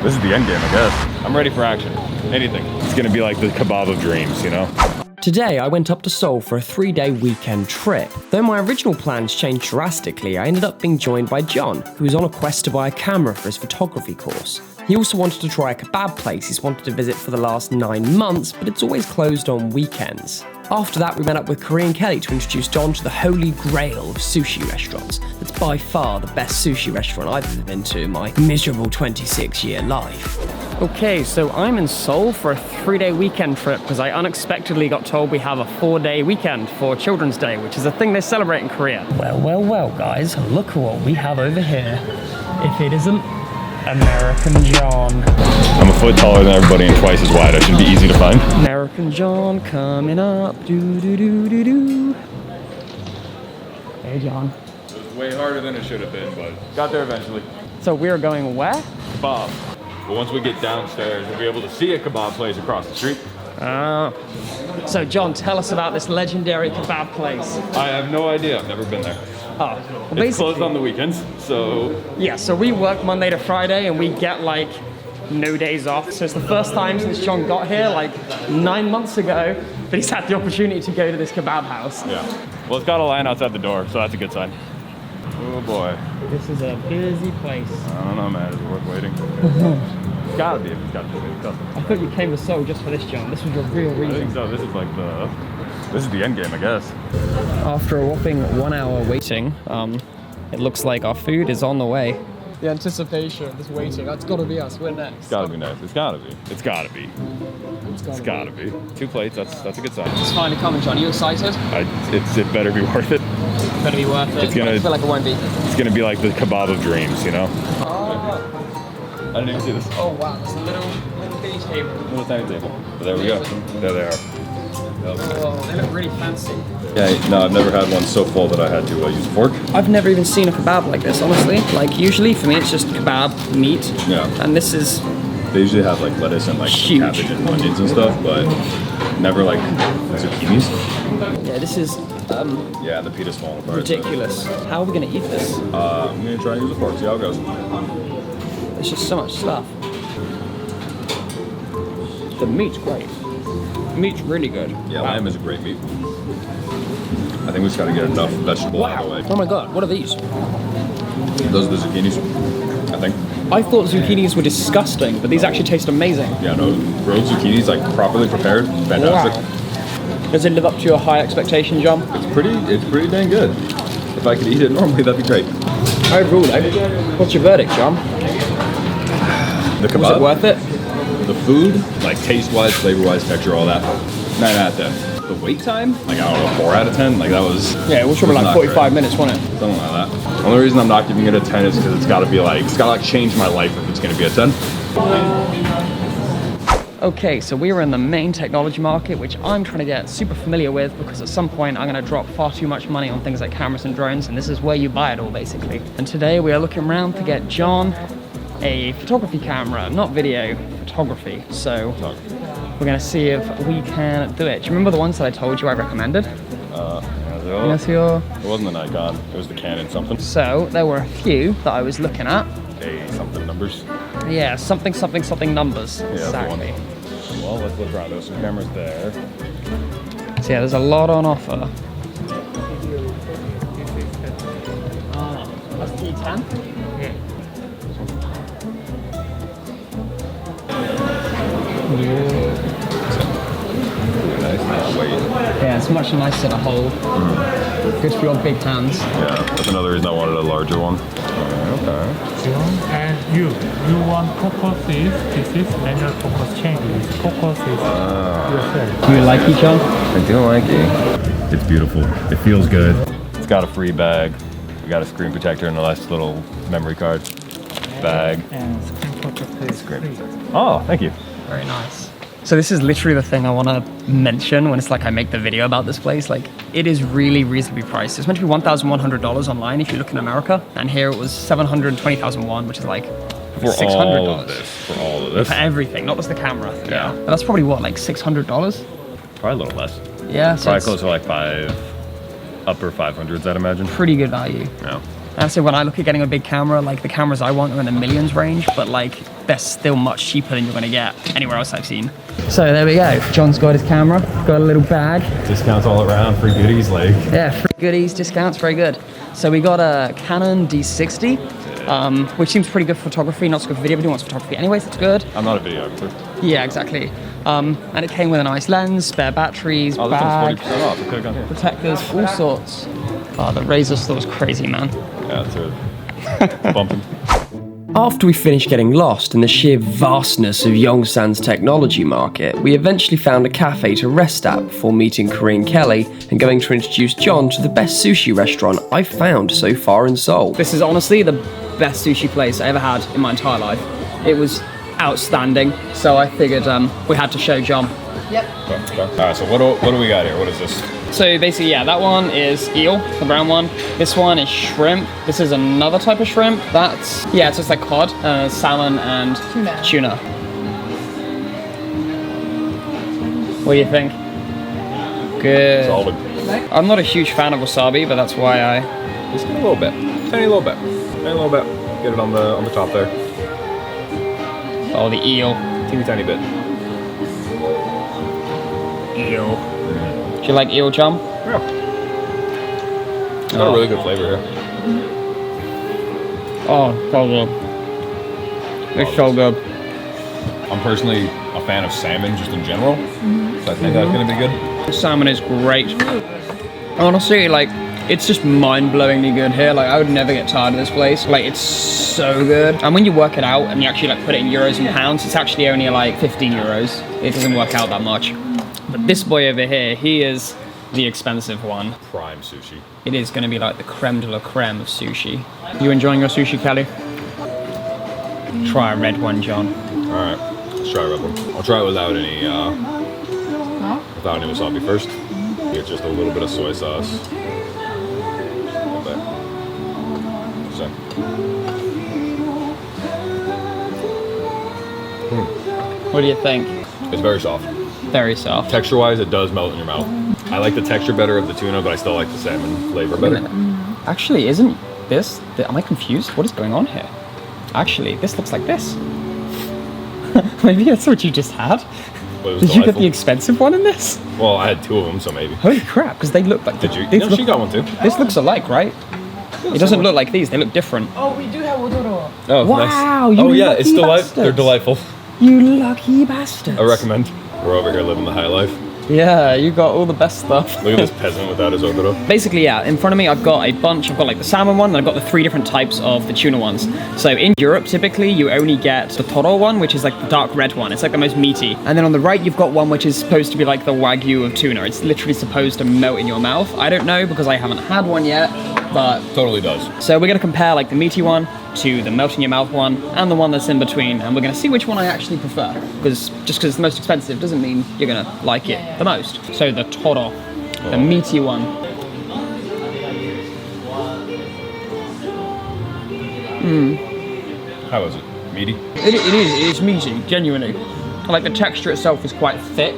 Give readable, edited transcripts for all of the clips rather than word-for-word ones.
This is the end game, I guess. I'm ready for action. Anything. It's gonna be like the kebab of dreams, you know? Today, I went up to Seoul for a 3-day weekend trip. Though my original plans changed drastically, I ended up being joined by John, who was on a quest to buy a camera for his photography course. He also wanted to try a kebab place he's wanted to visit for the last 9 months, but it's always closed on weekends. After that, we met up with Korean Kelly to introduce John to the holy grail of sushi restaurants. That's by far the best sushi restaurant I've ever been to in my miserable 26-year life. Okay, so I'm in Seoul for a 3-day weekend trip because I unexpectedly got told we have a 4-day weekend for Children's Day, which is a thing they celebrate in Korea. Well, guys, look at what we have over here. If it isn't American John. I'm a foot taller than everybody and twice as wide. I should be easy to find. American John coming up. Do. Hey, John. It was way harder than it should have been, but got there eventually. So we are going where? Kebab. But once we get downstairs, we'll be able to see a kebab place across the street. So John, tell us about this legendary kebab place. I have no idea. I've never been there. Well, it's closed on the weekends, so... Yeah, so we work Monday to Friday and we get like no days off. So it's the first time since John got here, like 9 months ago, that he's had the opportunity to go to this kebab house. Yeah. Well, it's got a line outside the door, so that's a good sign. Oh boy. This is a busy place. I don't know, man. Is it worth waiting? It's gotta be if it's got this many customers. I thought you came to Seoul just for this, John. This was your real reason. I think so. This is like this is the end game, I guess. After a whopping 1 hour waiting, it looks like our food is on the way. The anticipation, this waiting, that's gotta be us, we're next. It's gotta be nice. It's gotta be. It's gotta be. It's gotta be. 2 plates, that's a good sign. It's finally coming, John. Are you excited? It better be worth it. Better be worth it. It's gonna, I feel like it won't be. It's gonna be like the kebab of dreams, you know? I didn't even see this. Oh wow, there's a little bitty table. Little tiny table. But there we go. There they are. Oh, they look really fancy. Yeah, no, I've never had one so full that I had to use a fork. I've never even seen a kebab like this, honestly. Like, usually for me it's just kebab, meat. Yeah. And this is... They usually have like lettuce and like huge. cabbage and onions and stuff, but never like zucchinis. Yeah, this is... yeah, the pita's falling apart. ridiculous. How are we gonna eat this? I'm gonna try and use a fork, see how it goes. There's just so much stuff. The meat's great. The meat's really good. Yeah, lamb is a great meat. I think we just gotta get enough vegetable out of the way. Oh my god, what are these? Those are the zucchinis, I think. I thought zucchinis were disgusting, but these actually taste amazing. Yeah, no, grilled zucchinis, like properly prepared, fantastic. Wow. Does it live up to your high expectation, John? It's pretty dang good. If I could eat it normally, that'd be great. Overall, what's your verdict, John? The kebab? Was it worth it? The food, like taste-wise, flavor-wise, texture, all that, 9 out of 10. The wait time, like I don't know, 4 out of 10. Like that was. Yeah, it was probably like 45 minutes, wasn't it? Something like that. The only reason I'm not giving it a 10 is because it's gotta change my life if it's gonna be a 10. Okay, so we were in the main technology market, which I'm trying to get super familiar with because at some point I'm gonna drop far too much money on things like cameras and drones, and this is where you buy it all basically. And today we are looking around to get John a photography camera, not video, photography. So we're gonna see if we can do it. Do you remember the ones that I told you I recommended? It wasn't the Nikon, it was the Canon something. So there were a few that I was looking at. Something numbers. Yeah, something numbers. Yeah, exactly. Well, let's look around. There's some cameras there. So yeah, there's a lot on offer. That's D10? Yeah. Nice weight. Yeah, it's much nicer to hold. Good for your big hands. Yeah, that's another reason I wanted a larger one. Okay. And you want focus this is manual focus change. Focus is yourself. Do you like each other? I do like it. It's beautiful. It feels good. It's got a free bag. We got a screen protector and a nice little memory card bag. And screen protector is free. Oh, thank you. Very nice. So this is literally the thing I want to mention when it's like I make the video about this place. Like, it is really reasonably priced. It's meant to be $1,100 online if you look in America, and here it was 720,000 won, which is like for $600. all of this. For everything, not just the camera. Yeah. But that's probably what, like $600? Probably a little less. Yeah. So probably close to like upper 500s, I'd imagine. Pretty good value. Yeah. Honestly, when I look at getting a big camera, like the cameras I want are in the millions range, but like they're still much cheaper than you're gonna get anywhere else I've seen. So there we go. John's got his camera, got a little bag. Discounts all around, free goodies, like. Yeah, free goodies, discounts, very good. So we got a Canon D60, which seems pretty good for photography, not so good for video, but he wants photography anyways, that's good. I'm not a videographer. Yeah, exactly. And it came with a nice lens, spare batteries, Oh, bag, this one's 40% off. It could've gone here. protectors, all sorts. Oh, the Razor store's crazy, man. Yeah, that's it. Bumping. After we finished getting lost in the sheer vastness of Yongsan's technology market, we eventually found a cafe to rest at before meeting Corinne Kelly and going to introduce John to the best sushi restaurant I've found so far in Seoul. This is honestly the best sushi place I ever had in my entire life. It was outstanding, so I figured we had to show John. Yep. Okay. All right, so what do we got here? What is this? So basically, yeah, that one is eel, the brown one. This one is shrimp. This is another type of shrimp. That's, yeah, it's just like cod, salmon, and tuna. What do you think? Good. Solid. I'm not a huge fan of wasabi, but that's why I... Just get a little bit. Tiny little bit. Tiny little bit. Get it on the top there. Oh, the eel. Teeny tiny bit. Eel. Do you like eel, John? Yeah. It's got a really good flavor here. Oh, so good. It's so good. I'm personally a fan of salmon just in general, so I think that's gonna be good. The salmon is great. Honestly, like, it's just mind-blowingly good here. Like, I would never get tired of this place. Like, it's so good. And when you work it out and you actually like put it in euros and pounds, it's actually only like 15 euros. It doesn't work out that much. But this boy over here, he is the expensive one. Prime sushi. It is going to be like the creme de la creme of sushi. You enjoying your sushi, Kelly? Try a red one, John. All right, let's try a red one. I'll try it without any wasabi first. Get just a little bit of soy sauce. A little bit. So. What do you think? It's very soft. Very soft. Texture-wise, it does melt in your mouth. I like the texture better of the tuna, but I still like the salmon flavor better. Actually, isn't this... Am I confused? What is going on here? Actually, this looks like this. Maybe that's what you just had? But it was Did you get delightful. the expensive one in this? Well, I had two of them, so maybe. Holy crap, because they look like... Did you? These No, look, she got one too. this looks alike, right? It doesn't look like these, they look different. Oh, we do have Odoro. Oh, Wow, nice. you Oh yeah, lucky it's delightful. They're bastards. delightful. You lucky bastards. I recommend. We're over here living the high life. Yeah, you got all the best stuff. Look at this peasant without his odoro. Basically, yeah, in front of me I've got a bunch. I've got like the salmon one, and I've got the 3 different types of the tuna ones. So in Europe, typically, you only get the toro one, which is like the dark red one. It's like the most meaty. And then on the right, you've got one which is supposed to be like the wagyu of tuna. It's literally supposed to melt in your mouth. I don't know because I haven't had one yet, but... Totally does. So we're gonna compare like the meaty one to the melt in your mouth one and the one that's in between, and we're gonna see which one I actually prefer. Because just because it's the most expensive doesn't mean you're gonna like it the most. So the toro, the meaty one. How is it? Meaty? It is meaty, genuinely. Like the texture itself is quite thick.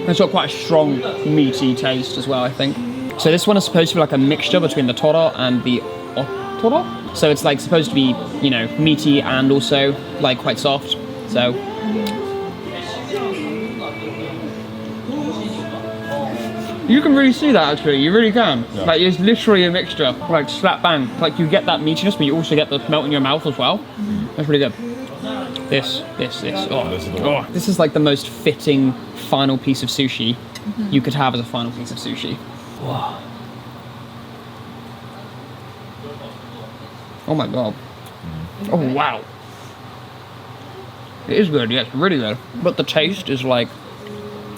It's got quite a strong meaty taste as well, I think. So this one is supposed to be like a mixture between the toro and the otoro. So it's like supposed to be, you know, meaty and also like quite soft. So you can really see that actually, you really can. Yeah. Like it's literally a mixture, like slap bang. Like you get that meatiness, but you also get the melt in your mouth as well. That's really good. This. Oh, This is the one. oh, this is like the most fitting final piece of sushi you could have as a final piece of sushi. Wow. Oh my god. Oh wow. It is good, yes, really good. But the taste is like,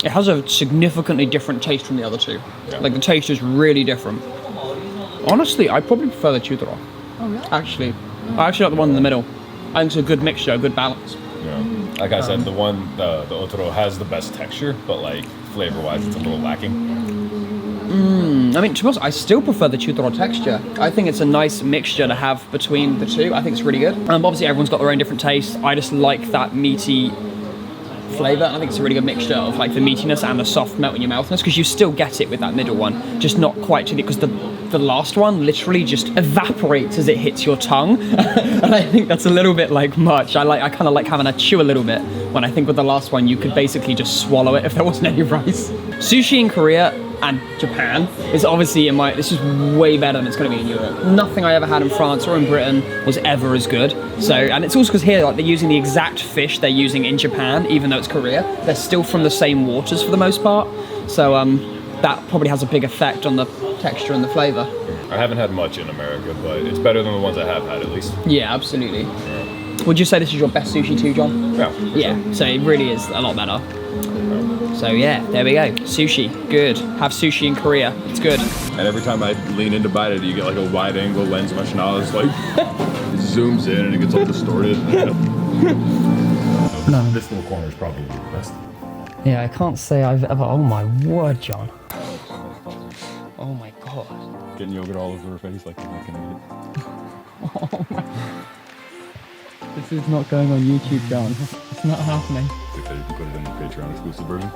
it has a significantly different taste from the other two. Yeah. Like the taste is really different. Honestly, I probably prefer the chutoro. Oh, really? Actually, I actually like the one in the middle. I think it's a good mixture, a good balance. Yeah. Like I said, the otoro has the best texture, but like flavor-wise, it's a little lacking. I mean, to be honest, I still prefer the chutoro texture. I think it's a nice mixture to have between the two. I think it's really good. Obviously, everyone's got their own different taste. I just like that meaty flavor. I think it's a really good mixture of like the meatiness and the soft melt in your mouthness, because you still get it with that middle one, just not quite to the, because the last one literally just evaporates as it hits your tongue. And I think that's a little bit like much. I kind of like having to chew a little bit, when I think with the last one you could basically just swallow it if there wasn't any rice. Sushi in Korea and Japan is obviously this is way better than it's going to be in Europe. Nothing I ever had in France or in Britain was ever as good. So, and it's also because here, like, they're using the exact fish they're using in Japan, even though it's Korea. They're still from the same waters for the most part. So that probably has a big effect on the texture and the flavor. I haven't had much in America, but it's better than the ones I have had, at least. Yeah, absolutely. Would you say this is your best sushi too, John? Yeah. Yeah, so it really is a lot better. So yeah, there we go. Sushi, good. Have sushi in Korea, it's good. And every time I lean in to bite it, you get like a wide angle lens of my schnoz, like it zooms in and it gets all distorted. No. This little corner is probably the best. Yeah, I can't say I've ever, oh my word, John. Oh my God. Getting yogurt all over her face like you're not gonna eat it. Oh my. This is not going on YouTube, John. It's not happening. If they put it in the Patreon exclusive version.